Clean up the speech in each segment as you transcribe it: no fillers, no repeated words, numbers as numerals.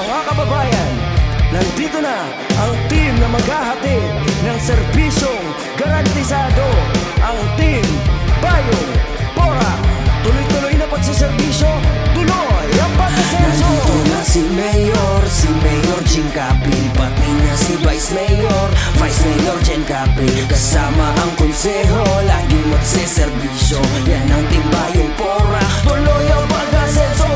Mga kababayan, nandito na ang team na maghahatid ng serbisyong garantisado, ang Team Bayong Porac. Tuloy-tuloy na pagsiservisyo, tuloy ang pag-asenso. Nandito na si Mayor Jing Capil, pati na si Vice Mayor Jen Capil. Kasama ang konseho, lagi magsiservisyo. Yan ang Team Bayong Porac, tuloy ang pag-asenso.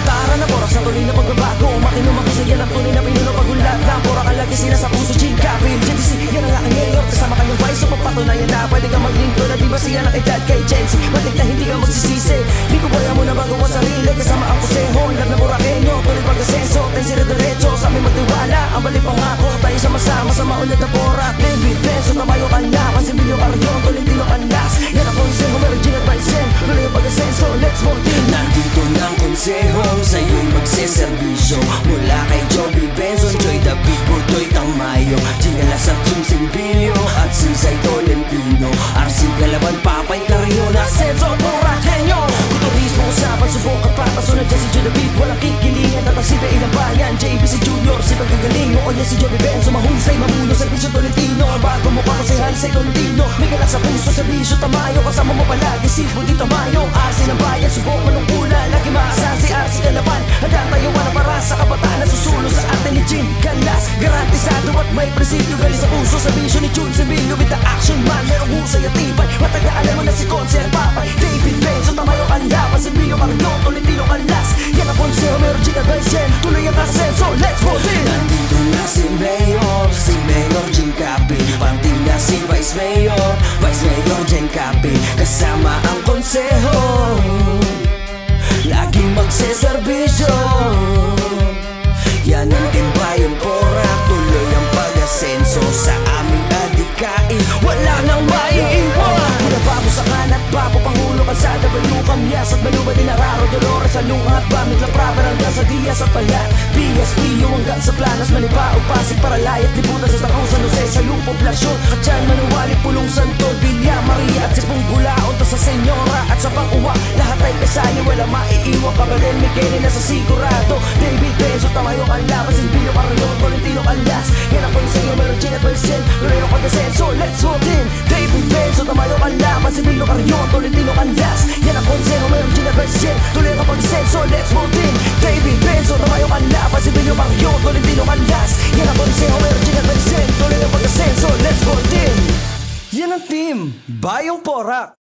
Tara na Porac, sa tuloy na pagbabago, makinumak sa yan ang tunay na pinuno pagulat na Porac ang lagi sila sa puso. Jing Capil, JDC, yan ang aking mayor. Kasama kanyang Vice, so papatunayan na pwede kang maglingkod. Na di ba siya nakitad kay Jensi, matik na hindi ka magsisisi. Di ko kaya mo na bago ang sarili, kasama ang kuseho, lab na Poraceño, tuloy pag-asenso, tensira diretso, sa amin magtiwala, ang balik pangako, tayo sama-sama sa maunlad na Porac. David Benson, tamayo ka na, Pansimbilyo Carrion, Tolentino Canlas, yan ang konseho, meron Jing at Vicen, tuloy ang pag-asenso, let's vote in. Nandito na ang konseho, sa'yo'y magsiservisyo, mula kay Joby Benson, Joy David, Butoy Tamayo, Ginalas at Pansimbilyo, at si Zay Tolentino, RC Galaban, Papay Carrion, Asenso, Poraceño. Turismo usapan, subok at pataso na dyan si Joy David, walang kikilingan, tatasiba ilang bayan, JBC Junior, si Pagkagaling, o yan si Joby Benson, mahusay, mamuno, servisyo Tolentino, ang bago mo pa kasi Hansay Tolentino, may galak sa puso, servisyo Tamayo, kasama mo palagi si Budi Tamayo, RC ng bayan, subok manungkula, lagi maasahan si RC Galaban, handa tayo na para sa kabataan na susulo sa atin ni Jing Canlas, garantisado at may prinsipyo, galing sa puso, servisyo ni Jun Sembilyo, with the action man, merong husay at tibay, matagaalan mo na si Conser Papay, David Benson, Tamayo, Alapan, Sembilyo, Carrion, Tolentino Canlas, yan ang konseho, meron Jing at Vicen, tuloy ang asenso, let's vote in. Nandito na si Mayor Jing Capil, panting na si Vice Mayor Jen Capil, kasama ang konseho, laging magsiservisyo. Yan ang Team Bayong Porac, tuloy ang pag-asenso, sa aming adikain, wala nang maiiwan. Mula babo sa kanat, babo Pangulo, Kalsada, Balu, Kamyas at Baluba, Dinararo, Dolores, Alungat, Bamit, Laprada, hanggang sa Diaz at Palat, PSPU hanggang sa Planas, Manibao, Pasig, Paralayat, Libutan sa Tacusan, Jose, sa Poblasyon, Katyan, Manuwali, Pulong, Santo, Villa, Maria at Sipong Bulaon, ta sa Senyora at sa Panguwa, lahat ay kasali, wala maiiwan. Kabalin, Michele na sa sigurado, David Benson, Tamayo, Alapan, Silvio, Carrion, Tolentino Canlas, yan ang konseho, meron Jing at Vicen, tuloy ang pag-asenso, let's vote in. David Benson, Tamayo, Alapan, Silvio, Carrion, Tolentino Canlas, yan ang konseho, meron Jing at Vicen, tuloy ang pag-asenso, let's vote in. David Benson, Tamayo, Alapan, Silvio, Carrion, Tolentino Canlas, yan ang konseho, meron Jing at Vicen, tuloy ang pag-asenso, let's vote in. Yan ang Team Bayong Porac.